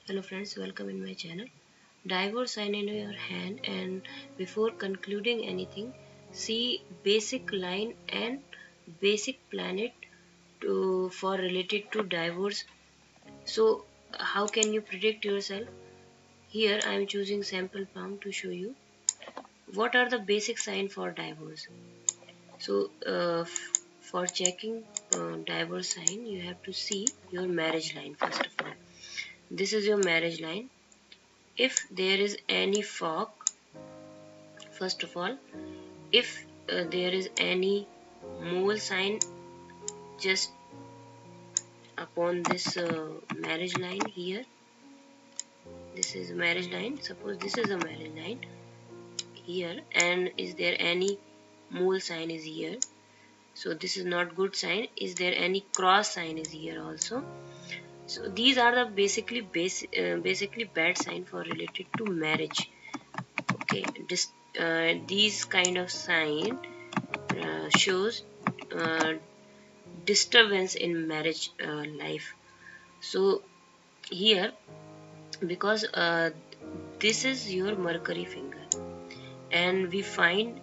Hello friends, welcome in my channel. Divorce sign in your hand, and before concluding anything, see basic line and basic planet for related to divorce. So how can you predict yourself? Here I am choosing sample palm to show you what are the basic sign for divorce. So for checking divorce sign, you have to see your marriage line first of all. This is your marriage line. If there is any fog, first of all, if there is any mole sign just upon this marriage line here, this is marriage line, suppose this is a marriage line here, and is there any mole sign is here, so this is not good sign. Is there any cross sign is here also, so these are the basically bad sign for related to marriage. Okay, these kind of sign shows uh, disturbance in marriage life. So here, because this is your Mercury finger, and we find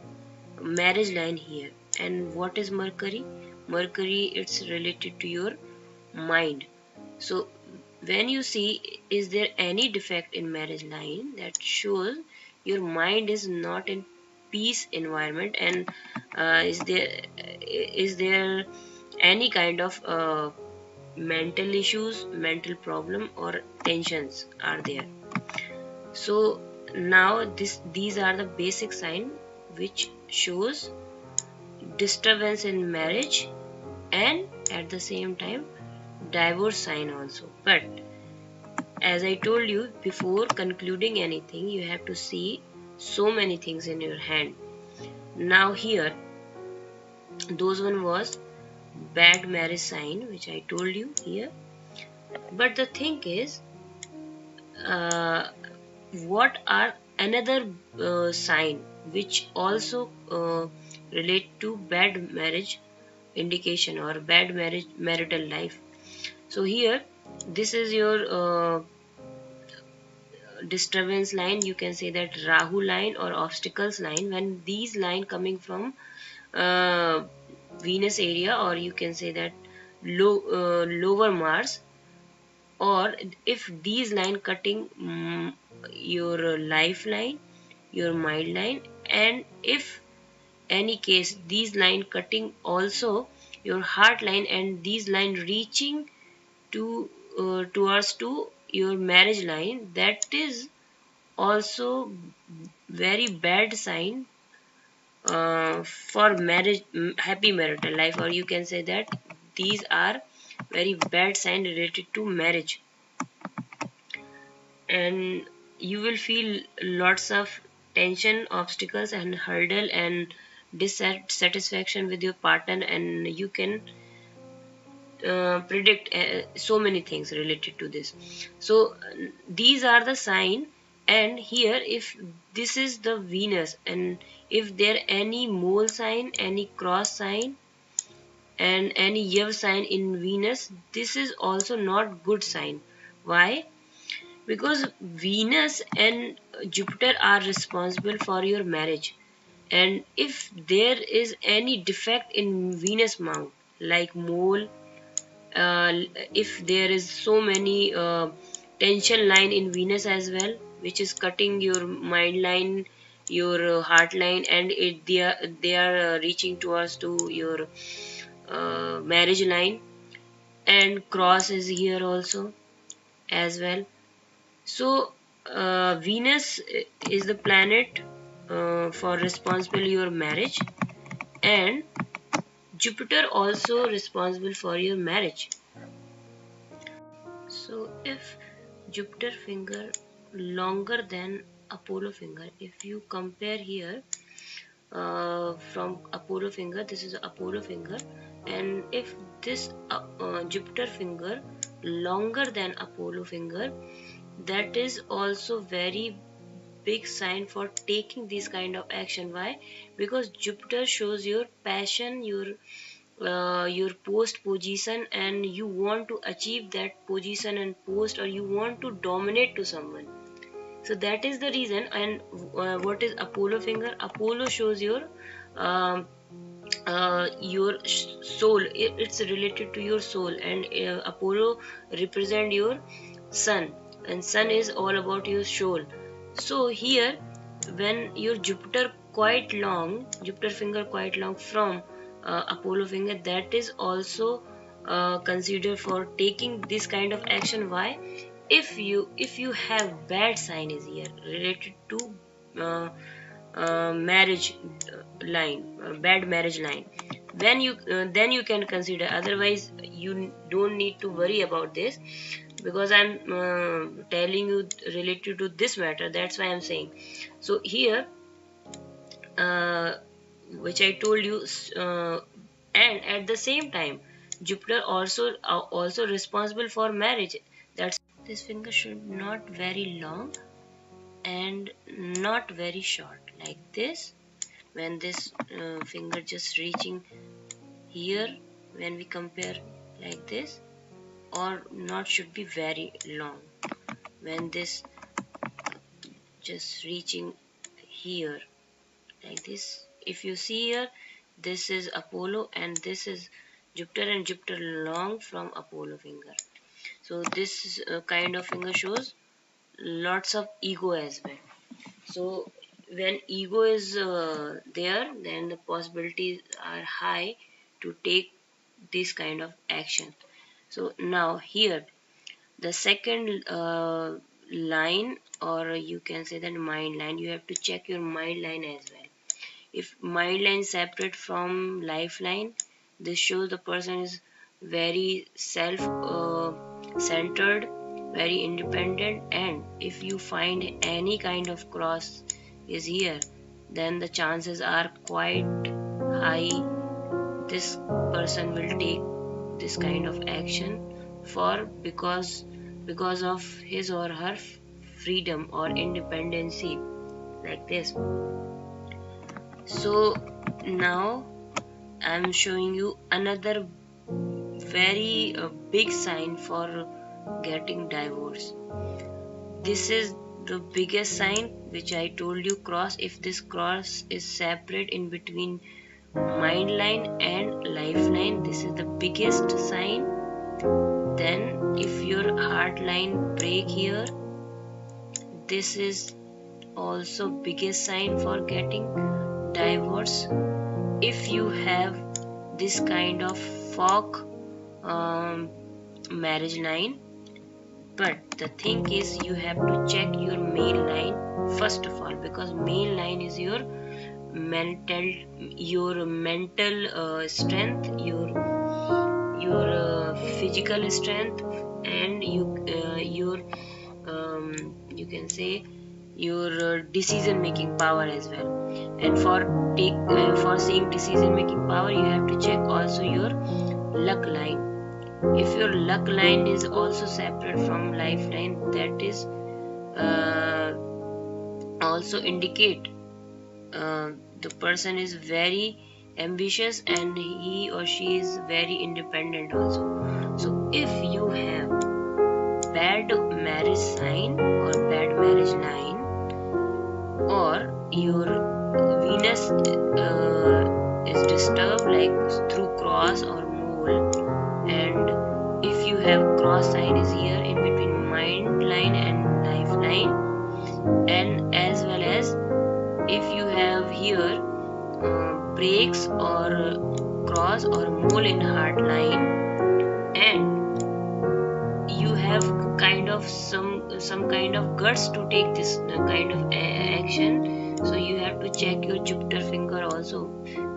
marriage line here. And what is Mercury? Mercury, it's related to your mind. So when you see, is there any defect in marriage line, that shows your mind is not in peace environment, and is there any kind of mental issues, mental problem, or tensions are there. So now these are the basic sign which shows disturbance in marriage, and at the same time divorce sign also. But as I told you, before concluding anything, you have to see so many things in your hand. Now here, those one was bad marriage sign which I told you here. But the thing is, uh, what are another sign which also relate to bad marriage indication or bad marriage marital life. So here, this is your disturbance line, you can say that Rahu line or obstacles line. When these line coming from uh, Venus area, or you can say that lower Mars, or if these line cutting your lifeline, your mind line, and if any case these line cutting also your heart line, and these line reaching to towards to your marriage line, that is also very bad sign for marriage, happy marital life, or you can say that these are very bad sign related to marriage. And you will feel lots of tension, obstacles, and hurdle, and dissatisfaction with your partner, and you can predict so many things related to this. So these are the sign. And here, if this is the Venus, and if there any mole sign, any cross sign, and any year sign in Venus, this is also not good sign. Why? Because Venus and Jupiter are responsible for your marriage, and if there is any defect in Venus mount, like mole, uh, if there is so many tension line in Venus as well, which is cutting your mind line, your heart line, and they are reaching towards to your marriage line, and cross is here also as well. So Venus is the planet for responsible your marriage, and Jupiter also responsible for your marriage. So if Jupiter finger longer than Apollo finger, if you compare here from Apollo finger, this is Apollo finger, and if this Jupiter finger longer than Apollo finger, that is also very big sign for taking this kind of action. Why? Because Jupiter shows your passion, your your post position, and you want to achieve that position and post, or you want to dominate to someone. So that is the reason. And what is Apollo finger? Apollo shows um, your soul. It's related to your soul, and Apollo represent your sun, and sun is all about your soul. So here, when your Jupiter finger quite long from Apollo finger, that is also considered for taking this kind of action. Why? If you have bad sign is here related to uh, marriage line, bad marriage line, then you can consider. Otherwise you don't need to worry about this, because I'm telling you related to this matter, that's why I'm saying. So here, uh, which I told you, and at the same time Jupiter also responsible for marriage. That's this finger should not very long and not very short, like this. When this finger just reaching here, when we compare like this, or not should be very long. When this just reaching here like this, if you see here, this is Apollo and this is Jupiter, and Jupiter long from Apollo finger. So this kind of finger shows lots of ego as well. So when ego is there, then the possibilities are high to take this kind of action. So now here, the second line, or you can say that mind line, you have to check your mind line as well. If mind line separate from lifeline, this shows the person is very self centered, very independent. And if you find any kind of cross is here, then the chances are quite high this person will take this kind of action for, because of his or her freedom or independency, like this. So now I'm showing you another very big sign for getting divorce. This is the biggest sign, which I told you, cross. If this cross is separate in between mind line and lifeline, this is the biggest sign. Then if your heart line break here, this is also biggest sign for getting divorce. If you have this kind of fork marriage line, but the thing is you have to check your male line first of all, because male line is your mental strength, your physical strength, and your you can say your decision making power as well. And for seeing decision making power, you have to check also your luck line. If your luck line is also separate from lifeline, that is also indicate the person is very ambitious and he or she is very independent also. So if you have bad marriage sign or bad marriage line, or your Venus is disturbed like through cross or mole, and if you have cross sign is here in between mind line and lifeline, and as well as if you have here breaks or cross or mole in heart line, and you have kind of some kind of guts to take this kind of action, so you have to check your Jupiter finger also,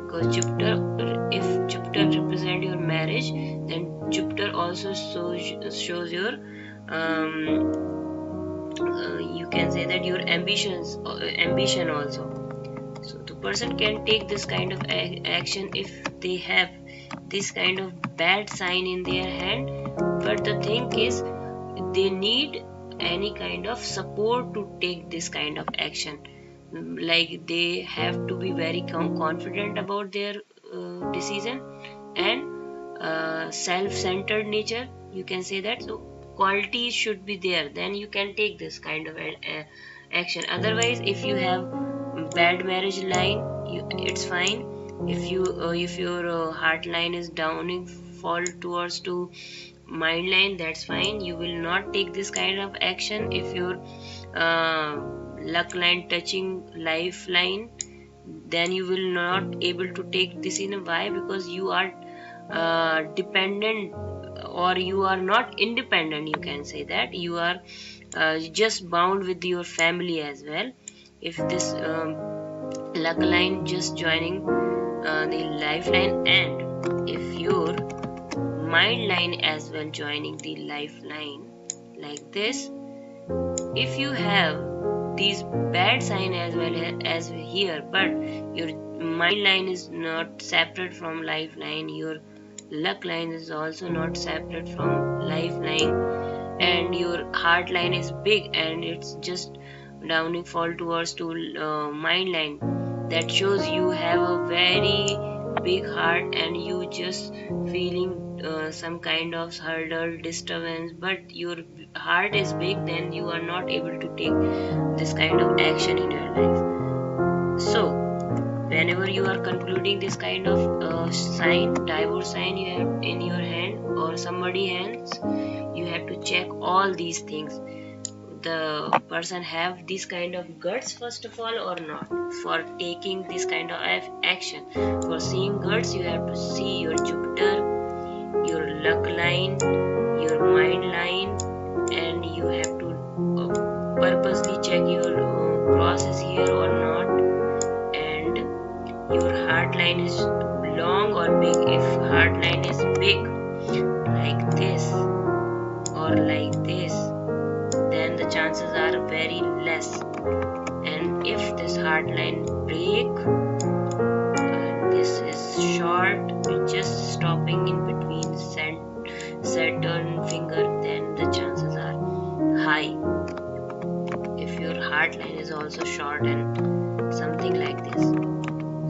because Jupiter, if Jupiter represent your marriage, then Jupiter also shows your you can say that your ambition also. So the person can take this kind of action if they have this kind of bad sign in their hand. But the thing is, they need any kind of support to take this kind of action. Like they have to be very confident about their decision. and self-centered nature, you can say that. So qualities should be there, then you can take this kind of action. Otherwise, if you have bad marriage line, it's fine. If your heart line is downing fall towards to mind line, that's fine, you will not take this kind of action. If your uh, luck line touching lifeline, then you will not able to take this in. Why? Because you are dependent, or you are not independent, you can say that. You are just bound with your family as well. If this luck line just joining the lifeline, and if your mind line as well joining the lifeline like this, if you have these bad sign as well as here, but your mind line is not separate from lifeline, your luck line is also not separate from lifeline, and your heart line is big and it's just downing fall towards to mind line, that shows you have a very big heart and you just feeling some kind of hurdle disturbance, but your heart is big, then you are not able to take this kind of action in your life. So whenever you are concluding this kind of sign, divorce sign you have in your hand or somebody hands, you have to check all these things. The person have this kind of guts first of all or not for taking this kind of action. For seeing guts, you have to see your Jupiter, your luck line, your mind line, and you have to purposely check your cross is here or not, and your heart line is long or big. If heart line is big like this or like this, then the chances are very less. And if this heart line break, this is short, just stopping in between Saturn finger, then the chances are high. If your heart line is also short and something like this.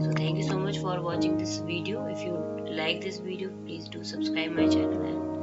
So thank you so much for watching this video. If you like this video, please do subscribe my channel and